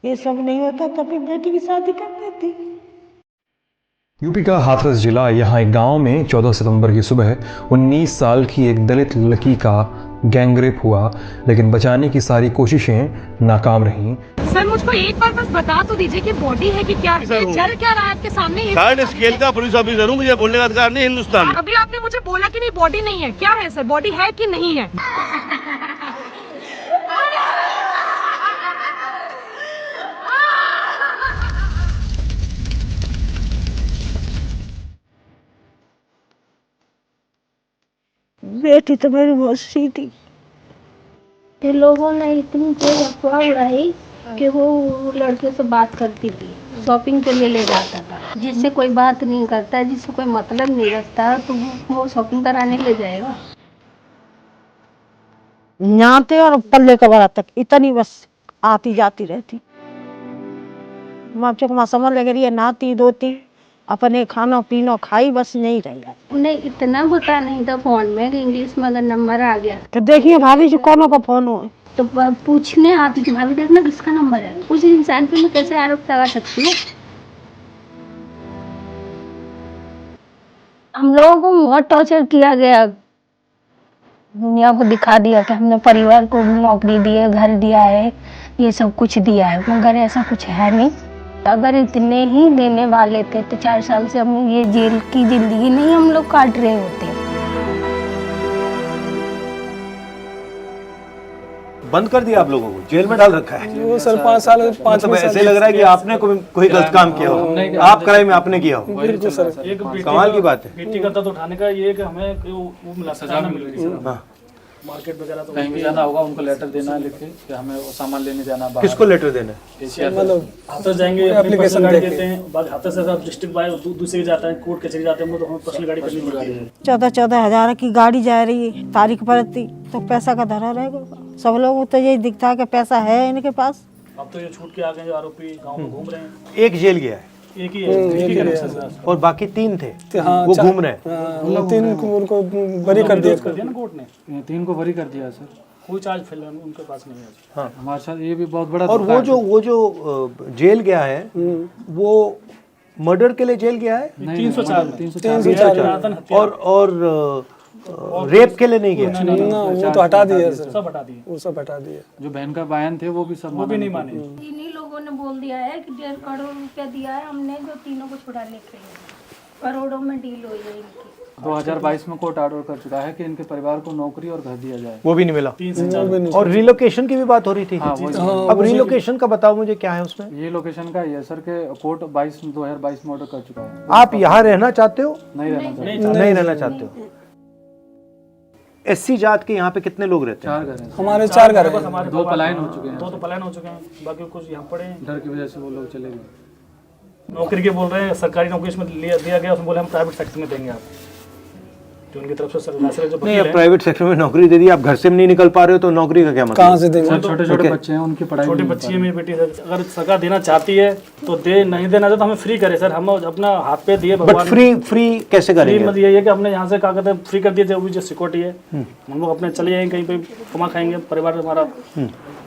ये सब नहीं होता तो अपनी बेटी की शादी कर देती। यूपी का हाथरस जिला, यहाँ एक गांव में 14 सितंबर की सुबह 19 साल की एक दलित लड़की का गैंगरेप हुआ, लेकिन बचाने की सारी कोशिशें नाकाम रहीं। सर मुझको एक बार बस बता तो दीजिए कि बॉडी है कि क्या चल क्या रहा है आपके सामने? थर्ड स्केल का पुलिस ऑफिसर हूँ, मुझे बोलने का अधिकार नहीं हिंदुस्तान में। अभी आपने मुझे बोला कि नहीं बॉडी नहीं है, क्या है सर? बॉडी है कि नहीं है? बेटी तो मेरी बहुत सी थी। ये लोगों ने इतनी तेज अफवाह उड़ाई कि वो लड़के से बात करती थी, शॉपिंग के लिए ले जाता था। जिससे कोई बात नहीं करता, जिससे कोई मतलब नहीं रखता, तो वो शॉपिंग कराने ले जाएगा। न्याते और पल्ले कबरा तक इतनी बस आती जाती रहती। माँ समझ लग रही है, नहाती धोती अपने खाना पीना खाई, बस नहीं रही। उन्हें इतना पता नहीं था फोन में कि इंग्लिश में अगर नंबर आ गया तो देखिए भाभी जी कौनों का फोन हो तो पूछने आती थी, भाभी देखना किसका नंबर है। उस इंसान पे मैं कैसे आरोप लगा सकती हूँ? हम लोगों को बहुत टॉर्चर किया गया। दुनिया को दिखा दिया कि हमने परिवार को नौकरी दी है, घर दिया है, ये सब कुछ दिया है, मगर ऐसा कुछ है नहीं। अगर इतने ही देने वाले थे तो 4 साल से हम ये जेल की जिंदगी नहीं हम लोग काट रहे होते। बंद कर दिया आप लोगों को, जेल में डाल रखा है। वो सर 5 साल मतलब ऐसे लग रहा है कि आपने कोई गलत काम किया हो, आप क्राइम आपने किया हो। बिल्कुल सर, कमाल की बात है। बेटी का दर्द उठाने का ये कि हमें वो मिला, सजा मिल रही है। मार्केट वगैरह तो कहीं भी जाना होगा उनको लेटर देना है, लिख के कि हमें वो सामान लेने जाना है। किसको लेटर देना है? मतलब हाथरस जाएंगे, एप्लीकेशन गाड़ी देते हैं, बाद हाथरस से डिस्ट्रिक्ट बाय दूसरे जाता है, कोर्ट कचहरी जाते हैं, तो हमें पर्सनल गाड़ी करनी पड़ती है। 14,000 की गाड़ी जा रही है, तारीख पर थी तो पैसा का धरा रहेगा। सब लोगों को तो यही दिखता है कि पैसा है इनके पास। अब तो ये छूट के आ गए जो आरोपी गाँव में घूम रहे हैं। एक जेल गया है, एक ही है और बाकी 3 थे, हाँ, वो घूम रहे हैं। 3 को उनको बरी कर दिया ना कोर्ट ने। 3 को बरी कर दिया सर, कोई चार्ज फिल उनके पास नहीं है। हाँ, हमारे साथ ये भी बहुत बड़ा। और वो जो जेल गया है वो मर्डर के लिए जेल गया है। 304 और रेप के लिए नहीं गया ना, वो तो हटा दिया सर, सब हटा दिए, वो सब हटा दिया। जो बहन का बयान थे वो भी सब वो भी नहीं माने। इन्हीं लोगों ने बोल दिया है कि 1.5 करोड़ रुपया दिया है हमने, जो तीनों को छुड़ाने के लिए। करोड़ों में डील हुई है इनकी। 2022 में कोर्ट ऑर्डर कर चुका है कि इनके परिवार को नौकरी और घर दिया जाए, वो भी नहीं मिला। 3 से 4 और रिलोकेशन की भी बात हो रही थी। अब रिलोकेशन का बताओ मुझे, क्या है उसमें? ये लोकेशन का ये सर के कोर्ट 2022 में ऑर्डर कर चुका है। आप यहाँ रहना चाहते हो? नहीं रहना चाहिए। नहीं रहना चाहते हो। SC जात के यहाँ पे कितने लोग रहते हैं? 4 घर हैं हमारे 4 घर हैं। 2 पलायन हो चुके हैं। 2 तो पलायन हो चुके हैं, बाकी कुछ यहाँ पड़े हैं। डर की वजह से वो लोग चले गए। नौकरी के बोल रहे हैं, सरकारी नौकरी इसमें दिया गया, उसमें बोले हम प्राइवेट सेक्टर में देंगे आप, जो उनकी तरफ से सरकार जो नहीं, अब प्राइवेट सेक्टर में नौकरी दे दी, आप घर से नहीं निकल पा रहे हो तो नौकरी का क्या मतलब? कहाँ से देंगे? छोटे बच्चे हैं, उनकी पढ़ाई। छोटी बच्ची है मेरी बेटी, अगर सरकार देना चाहती है तो दे, नहीं देना चाहते तो हमें फ्री करे सर, हम अपना हाथ पे दिए बट भगवान। फ्री कैसे करेंगे? मतलब ये है कि हमने यहाँ से क्या कहते हैं फ्री कर दिए, जो सिक्योरिटी है हम लोग अपने चले जाएंगे, कहीं पे कमा खाएंगे, परिवार हमारा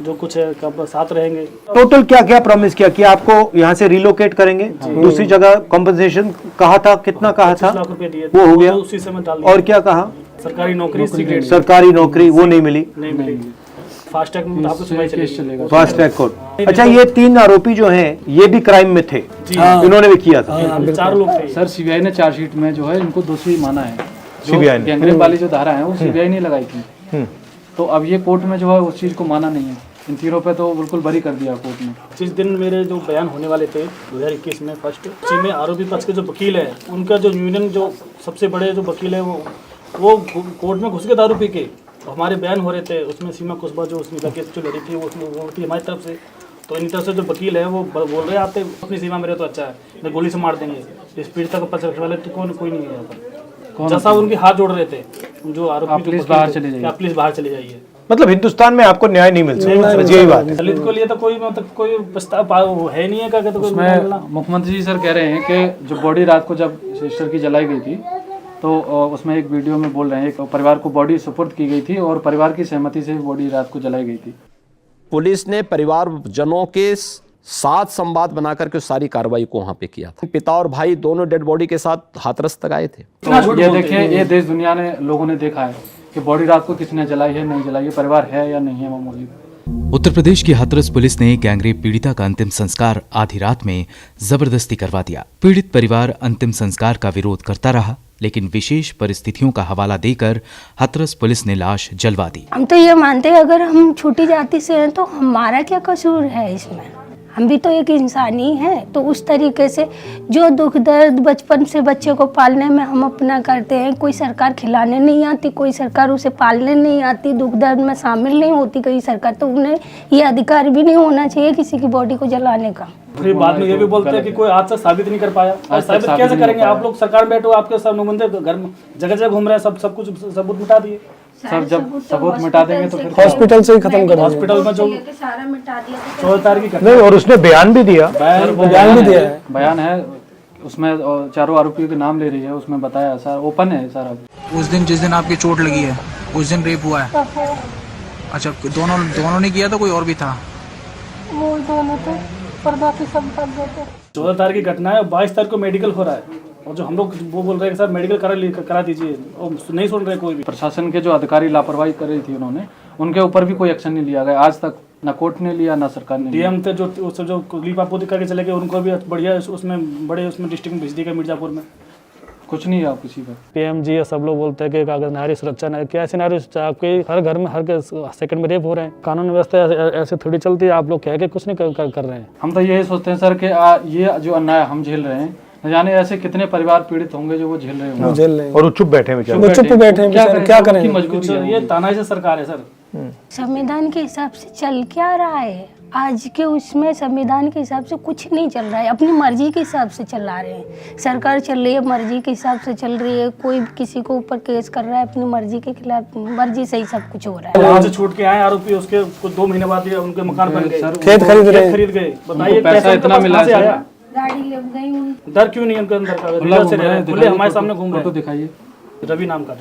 जो कुछ है साथ रहेंगे। टोटल क्या क्या प्रॉमिस किया कि आपको यहाँ से रिलोकेट करेंगे, दूसरी जगह कॉम्पनसेशन कहा था, कितना कहा था? 25 लाख रुपए दिए, वो हो गया, उसी समय डाल दिया। और क्या कहा? सरकारी नौकरी, सरकारी नौकरी वो नहीं मिली। फास्ट ट्रैक में आपको सुनाई चलेगा, फास्ट ट्रैक कोर्ट। अच्छा, ये 3 आरोपी जो हैं ये भी क्राइम में थे, इन्होंने भी किया था। 4 लोग थे सर। सीबीआई ने चार्जशीट में जो है इनको दोषी माना है। सीबीआई ने गैंगरेप वाली जो धारा है वो सीबीआई ने लगाई थी, तो अब ये कोर्ट में जो है उस चीज को माना नहीं है। इन 3 पे तो बिल्कुल बरी कर दिया कोर्ट ने। जिस दिन मेरे जो बयान होने वाले थे 2021 में फर्स्ट, उसी में आरोपी पक्ष के जो वकील है, उनका जो यूनियन जो सबसे बड़े जो वकील है वो कोर्ट में घुस के दारू पी के हमारे बयान हो रहे थे, उसमें सीमा कुशबा जो उसमें केस जो लड़ी थी वो थी हमारी तरफ से। तो इन तरफ से जो वकील है वो बोल रहे हैं आते अपनी सीमा मेरे तो अच्छा है, मैं गोली से मार देंगे, स्पीड तक पकड़ रखने वाले तो कोई नहीं है यहाँ पर। जैसा उनके हाथ जोड़ रहे थे जो आरोपी, प्लीज बाहर चले जाइए, प्लीज बाहर चले जाइए। मतलब हिंदुस्तान में आपको न्याय नहीं मिल सकता, यही बात है। दलित को लिए तो कोई मतलब कोई प्रस्ताव है नहीं है क्या? तो उसमें मुख्यमंत्री जी सर कह रहे हैं कि जो बॉडी रात को जब सिस्टर की जलाई गई थी तो उसमें एक वीडियो में बोल रहे हैं कि परिवार को बॉडी सुपुर्द की गई थी और परिवार की सहमति से बॉडी रात को जलाई गई थी। पुलिस ने परिवारजनों के साथ संवाद बना करके उस सारी कार्रवाई को वहाँ पे किया था। पिता और भाई दोनों डेड बॉडी के साथ हाथरस तक आए थे। तो ये देखिए, ये देश दुनिया ने लोगों ने देखा है कि बॉडी रात को किसने जलाई है, नहीं जलाई है, परिवार है या नहीं है मामूली। उत्तर प्रदेश की हाथरस पुलिस ने गैंगरेप पीड़िता का अंतिम संस्कार आधी रात में जबरदस्ती करवा दिया। पीड़ित परिवार अंतिम संस्कार का विरोध करता रहा, लेकिन विशेष परिस्थितियों का हवाला देकर हाथरस पुलिस ने लाश जलवा दी। हम तो ये मानते हैं अगर हम छोटी जाति से हैं तो हमारा क्या कसूर है इसमें, हम भी तो एक इंसान ही हैं। तो उस तरीके से जो दुख दर्द बचपन से बच्चे को पालने में हम अपना करते हैं, कोई सरकार खिलाने नहीं आती, कोई सरकार उसे पालने नहीं आती, दुख दर्द में शामिल नहीं होती कोई सरकार, तो उन्हें ये अधिकार भी नहीं होना चाहिए किसी की बॉडी को जलाने का। फिर बाद में ये भी बोलते हैं कि कोई आज तक साबित नहीं कर पाया। आज साबित कैसे करेंगे? आप लोग सरकार में बैठे हो, आपके सब नुमाइंदे घर में जगह जगह घूम रहे हैं, सब कुछ सबूत मिटा दिए। सर जब सबूत मिटा देंगे तो फिर हॉस्पिटल से ही खत्म कर हॉस्पिटल में जो सारा मिटा दिया 14 तारीख की नहीं, और उसने बयान भी दिया, बयान भी दिया है। बयान है उसमें, चारों आरोपियों के नाम ले रही है, उसमें बताया सर, ओपन है सारा। उस दिन जिस दिन आपकी चोट लगी है उस दिन रेप हुआ है? अच्छा, दोनों ने किया था, कोई और भी था? वो दोनों तो पर बाकी सब कर देते। 14 तारीख की घटना है, 22 तारीख को मेडिकल हो रहा है, और जो हम लोग वो बोल रहे हैं सर मेडिकल करा दीजिए, और नहीं सुन रहे कोई भी। प्रशासन के जो अधिकारी लापरवाही कर रही थी उन्होंने, उनके ऊपर भी कोई एक्शन नहीं लिया गया आज तक, ना कोर्ट ने लिया ना सरकार ने। डीएम थे जो लीप आपूर्ति करके चले गए, उनको भी बढ़िया उसमें डिस्ट्रिक्ट में भेज दिया मिर्जापुर में। कुछ नहीं है आप किसी का। पीएमजी या सब लोग बोलते हैं कि अगर नारी सुरक्षा नहीं, क्या ऐसी नारी सुरक्षा? आपके हर घर में हर सेकंड में रेप हो रहे हैं। कानून व्यवस्था ऐसे थोड़ी चलती है, आप लोग कह के कुछ नहीं कर रहे हैं। हम तो यही सोचते हैं सर कि ये जो अन्याय हम झेल रहे हैं, न जाने ऐसे कितने परिवार पीड़ित होंगे जो वो झेल रहे होंगे, और वो चुप बैठे हैं, चुप बैठे हैं, क्या करें? मजबूरी है। ये तानाशाही से सरकार है सर। संविधान के हिसाब से चल क्या रहा है आज के उसमें? संविधान के हिसाब से कुछ नहीं चल रहा है, अपनी मर्जी के हिसाब से चला रहे हैं। सरकार चल रही है मर्जी के हिसाब से चल रही है, कोई किसी को ऊपर केस कर रहा है अपनी मर्जी के खिलाफ, मर्जी से ही सब कुछ हो रहा है। वहाँ से छूट के आए आरोपी, उसके कुछ 2 महीने बाद उनके मकान बन गए, खेत खरीद गए। बताइए पैसा इतना मिला है, गाड़ी लग गई, डर क्यों नहीं उनके अंदर का? खुले हमारे सामने घूम रहे। तो दिखाइए, रवि नाम का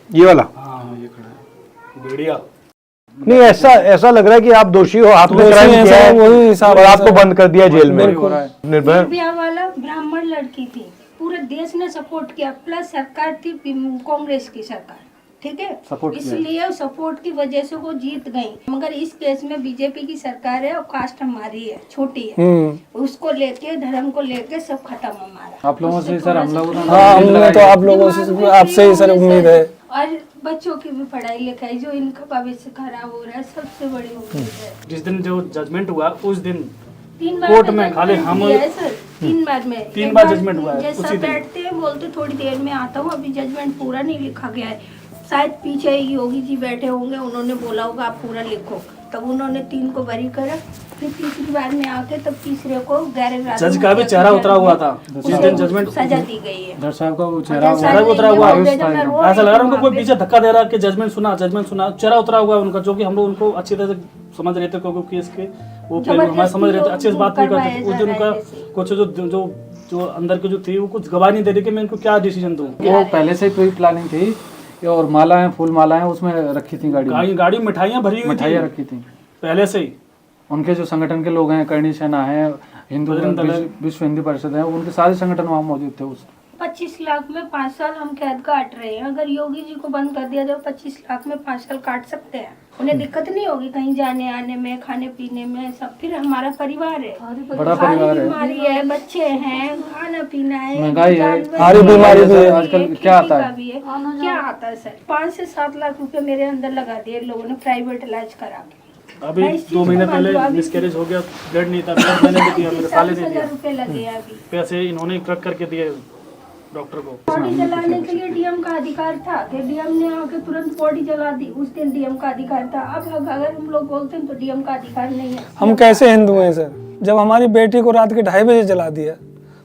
ये वाला। हाँ ये खड़ा है भेड़िया। नहीं, ऐसा लग रहा है कि आप दोषी हो, आपने क्राइम किया है, वही हिसाब और आपको बंद कर दिया जेल में। निर्भया निर्भया वाला ब्राह्मण लड़की थी, पूरे देश ने सपोर्ट किया, प्लस सरकार थी कांग्रेस की सरकार, ठीक है, इसलिए सपोर्ट की वजह से वो जीत गई। मगर इस केस में बीजेपी की सरकार है और कास्ट हमारी है, छोटी है, उसको लेके धर्म को लेके सब खत्म हमारा। आप लोगों से सर हम लोग, हाँ हमने तो आप लोगों से, आपसे ही सर उम्मीद है। और बच्चों की भी पढ़ाई लिखाई, जो इनका भविष्य खराब हो रहा है, सबसे बड़ी उम्मीद है। जिस दिन जो जजमेंट हुआ उस दिन 3 बार कोर्ट में खाली हम 3 बार में 3 बार जजमेंट हुआ है जैसा उसी दिन। बैठते हैं बोलते थोड़ी देर में आता हूँ, अभी जजमेंट पूरा नहीं लिखा गया है, शायद पीछे योगी जी बैठे होंगे, उन्होंने बोला होगा आप पूरा लिखो, तब उन्होंने 3 को बरी करा, फिर तीसरी बार में आके तब तीसरे को गैर जज का भी चेहरा उतरा हुआ था जिस दिन जजमेंट सजा दी गई है। डॉक्टर साहब का चेहरा उतरा हुआ, ऐसा लग रहा है उनको कोई पीछे धक्का दे रहा कि जजमेंट सुना, चेहरा उतरा हुआ है उनका, जो कि हम लोग उनको अच्छी तरह से समझ रहे थे, क्योंकि केस के वो हमारे समझ रहे थे, अच्छे से बात नहीं करते। उस दिन उनका कुछ जो अंदर की जो थी वो कुछ गवाह नहीं दे रही कि मैं इनको क्या डिसीजन दूं। वो पहले से प्री प्लानिंग थी, और मालाएं, फूल मालाएं उसमें रखी थी, गाड़ी मिठाइयाँ भरी हुई, मिठाइयाँ रखी थी पहले से ही। उनके जो संगठन के लोग हैं, करणी सेना है, हिंदू विश्व हिंदू परिषद है, उनके सारे संगठन वहाँ मौजूद थे। उस 25 लाख में 5 साल हम कैद काट रहे हैं, अगर योगी जी को बंद कर दिया जाए 25 लाख में 5 साल काट सकते हैं, उन्हें दिक्कत नहीं होगी कहीं जाने आने में, खाने पीने में, सब। फिर हमारा परिवार है, बड़ा परिवार है, बीमारी है, बच्चे हैं, खाना पीना है, महंगाई है, सारी बीमारी भी है। आजकल क्या आता है, क्या आता है सर? 5 से 7 लाख रुपए मेरे अंदर लगा दिए लोगों ने प्राइवेट इलाज करा के। अभी 2 महीने पहले मिसकैरेज हो गया, ब्लड नहीं था, ब्लड मैंने भी दिया, मेरे साले ने दिया, रुपए लगे अभी पैसे इन्होंने कट करके दिए डॉक्टर को। बॉडी जलाने के लिए डीएम का अधिकार था कि डीएम ने आके तुरंत बॉडी जला दी, उस दिन डीएम का अधिकार था। अब अगर हम लोग बोलते हैं तो डीएम का अधिकार नहीं है। हम कैसे हिंदू हैं सर, जब हमारी बेटी को रात के 2:30 बजे जला दिया?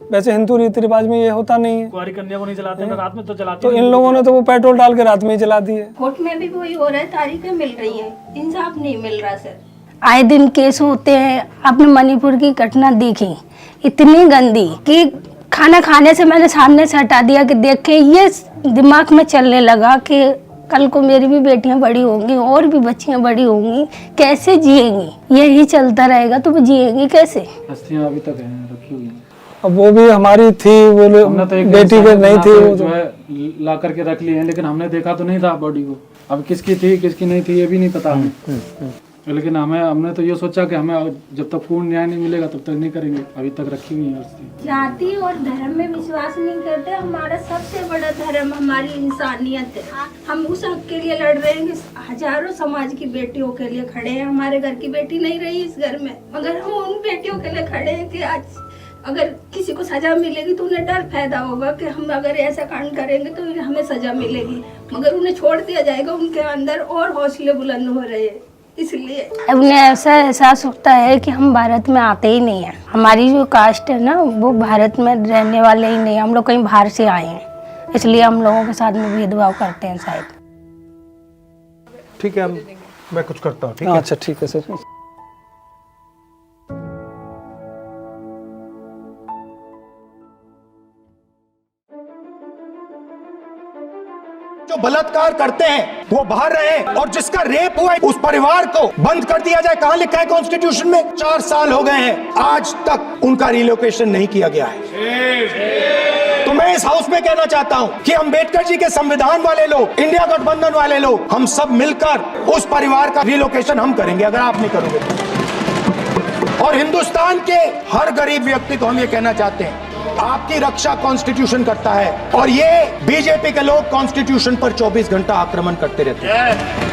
वैसे हिंदू रीति रिवाज में ये होता नहीं है। कुंवारी कन्या को नहीं जलाते, रात में तो जलाते। तो इन लोगों ने तो वो पेट्रोल डाल के रात में ही जला दिए। कोर्ट में भी वही हो रहा है, तारीखें मिल रही है, इंसाफ नहीं मिल रहा सर। आए दिन केस होते हैं। आपने मणिपुर की घटना देखी, इतनी गंदी कि खाना खाने से मैंने सामने से हटा दिया कि देख के ये दिमाग में चलने लगा कि कल को मेरी भी बेटियां बड़ी होंगी और भी बच्चियां बड़ी होंगी, कैसे जिएंगी? यही चलता रहेगा तो जिएंगी कैसे? अस्थियां अभी तक हैं, रखी हुई हैं। अब वो भी हमारी थी, वो हमने तो एक बेटी के नहीं थी, वो जो है ला करके रख ली है, लेकिन हमने देखा तो नहीं था बॉडी को। अब किसकी थी किसकी नहीं थी ये भी नहीं पता हमें। लेकिन हमने तो ये सोचा कि हमें जब तक पूर्ण न्याय नहीं मिलेगा तब तक नहीं करेंगे। अभी तक रखी हुई है अस्थि। जाति और धर्म में विश्वास नहीं करते। हमारा सबसे बड़ा धर्म हमारी इंसानियत है। हम उस हक के लिए लड़ रहे हैं कि हजारों समाज की बेटियों के लिए खड़े हैं। हमारे घर की बेटी नहीं रही इस घर में, मगर हम उन बेटियों के लिए खड़े हैं कि आज अगर किसी को सजा मिलेगी तो उन्हें डर पैदा होगा कि हम अगर ऐसा कांड करेंगे तो हमें सजा मिलेगी, मगर उन्हें छोड़ दिया जाएगा। उनके अंदर और हौसले बुलंद हो रहे हैं, इसलिए उन्हें ऐसा एहसास होता है कि हम भारत में आते ही नहीं हैं। हमारी जो कास्ट है ना वो भारत में रहने वाले ही नहीं, हम लोग कहीं बाहर से आए हैं, इसलिए हम लोगों के साथ में भेदभाव करते हैं शायद। ठीक है, मैं कुछ करता हूँ। ठीक है, अच्छा ठीक है सर। जो बलात्कार करते हैं वो बाहर रहे, और जिसका रेप हुआ है उस परिवार को बंद कर दिया जाए। कहां लिखा है कॉन्स्टिट्यूशन में? 4 साल हो गए हैं, आज तक उनका रिलोकेशन नहीं किया गया है। तो मैं इस हाउस में कहना चाहता हूं कि अंबेडकर जी के संविधान वाले लोग, इंडिया गठबंधन वाले लोग, हम सब मिलकर उस परिवार का रिलोकेशन हम करेंगे अगर आप नहीं करोगे तो। और हिंदुस्तान के हर गरीब व्यक्ति को हम ये कहना चाहते हैं, आपकी रक्षा कॉन्स्टिट्यूशन करता है, और ये बीजेपी के लोग कॉन्स्टिट्यूशन पर 24 घंटा आक्रमण करते रहते हैं।